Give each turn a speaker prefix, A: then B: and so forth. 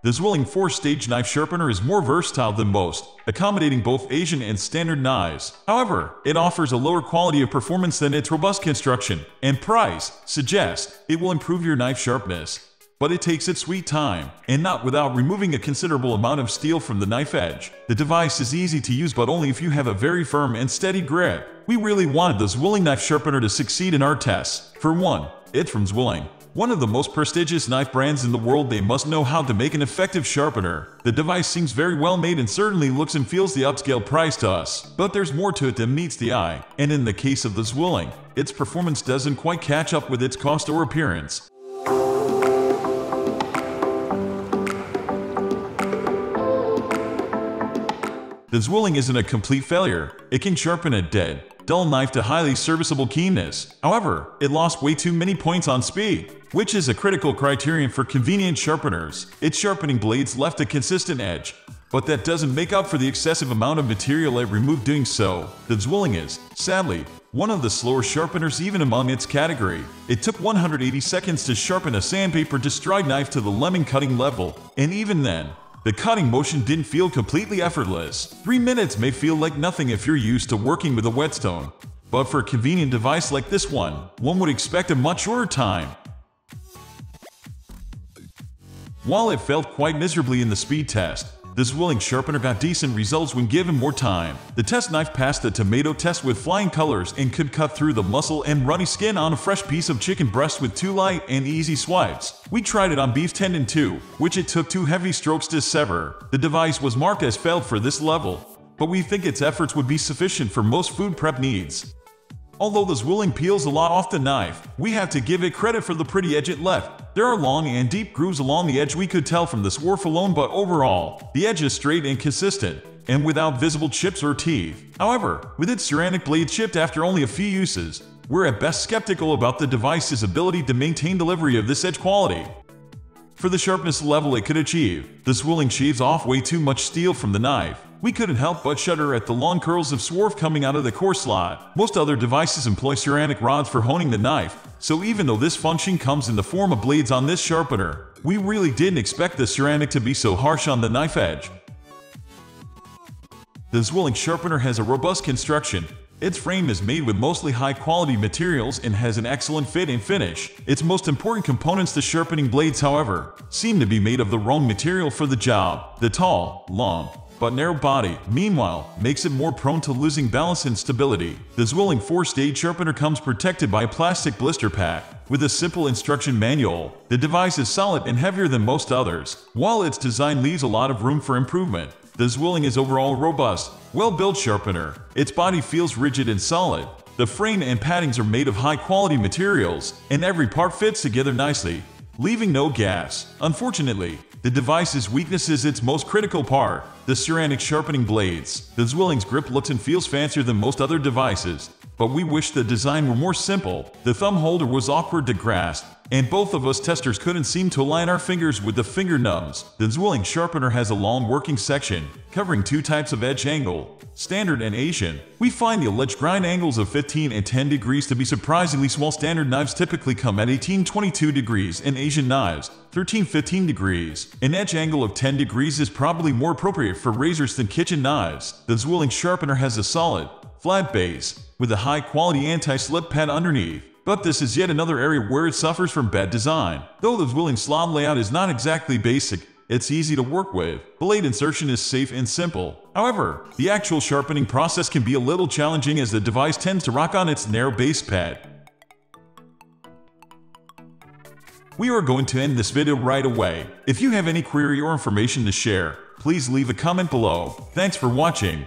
A: The Zwilling 4-stage knife sharpener is more versatile than most, accommodating both Asian and standard knives. However, it offers a lower quality of performance than its robust construction, and price suggests it will improve your knife sharpness. But it takes its sweet time, and not without removing a considerable amount of steel from the knife edge. The device is easy to use, but only if you have a very firm and steady grip. We really wanted the Zwilling knife sharpener to succeed in our tests. For one, it's from Zwilling, one of the most prestigious knife brands in the world. They must know how to make an effective sharpener. The device seems very well made and certainly looks and feels the upscale price to us. But there's more to it than meets the eye, and in the case of the Zwilling, its performance doesn't quite catch up with its cost or appearance. The Zwilling isn't a complete failure. It can sharpen a dead, dull knife to highly serviceable keenness. However, it lost way too many points on speed, which is a critical criterion for convenient sharpeners. Its sharpening blades left a consistent edge, but that doesn't make up for the excessive amount of material it removed doing so. The Zwilling is, sadly, one of the slower sharpeners even among its category. It took 180 seconds to sharpen a sandpaper destroyed knife to the lemon cutting level, and even then, the cutting motion didn't feel completely effortless. 3 minutes may feel like nothing if you're used to working with a whetstone, but for a convenient device like this one would expect a much shorter time. While it failed quite miserably in the speed test, the Zwilling sharpener got decent results when given more time. The test knife passed the tomato test with flying colors and could cut through the muscle and runny skin on a fresh piece of chicken breast with 2 light and easy swipes. We tried it on beef tendon too, which it took 2 heavy strokes to sever. The device was marked as failed for this level, but we think its efforts would be sufficient for most food prep needs. Although the Zwilling peels a lot off the knife, we have to give it credit for the pretty edge it left. There are long and deep grooves along the edge we could tell from the swarf alone, but overall, the edge is straight and consistent, and without visible chips or teeth. However, with its ceramic blade chipped after only a few uses, we're at best skeptical about the device's ability to maintain delivery of this edge quality. For the sharpness level it could achieve, the Zwilling shaves off way too much steel from the knife. We couldn't help but shudder at the long curls of swarf coming out of the core slot. Most other devices employ ceramic rods for honing the knife, so even though this function comes in the form of blades on this sharpener, we really didn't expect the ceramic to be so harsh on the knife edge. The Zwilling sharpener has a robust construction. Its frame is made with mostly high-quality materials and has an excellent fit and finish. Its most important components, the sharpening blades, however, seem to be made of the wrong material for the job. The tall, long, but narrow body, meanwhile, makes it more prone to losing balance and stability. The Zwilling 4-stage sharpener comes protected by a plastic blister pack. With a simple instruction manual, the device is solid and heavier than most others, while its design leaves a lot of room for improvement. The Zwilling is overall robust, well-built sharpener. Its body feels rigid and solid. The frame and paddings are made of high-quality materials, and every part fits together nicely, leaving no gaps. Unfortunately, the device's weakness is its most critical part, the ceramic sharpening blades. The Zwilling's grip looks and feels fancier than most other devices, but we wish the design were more simple. The thumb holder was awkward to grasp, and both of us testers couldn't seem to align our fingers with the finger nubs. The Zwilling sharpener has a long working section, covering 2 types of edge angle, standard and Asian. We find the alleged grind angles of 15 and 10 degrees to be surprisingly small. Standard knives typically come at 18-22 degrees and Asian knives 13-15 degrees. An edge angle of 10 degrees is probably more appropriate for razors than kitchen knives. The Zwilling sharpener has a solid, flat base, with a high-quality anti-slip pad underneath. But this is yet another area where it suffers from bad design. Though the Zwilling slot layout is not exactly basic, it's easy to work with. Blade insertion is safe and simple. However, the actual sharpening process can be a little challenging as the device tends to rock on its narrow base pad. We are going to end this video right away. If you have any query or information to share, please leave a comment below. Thanks for watching.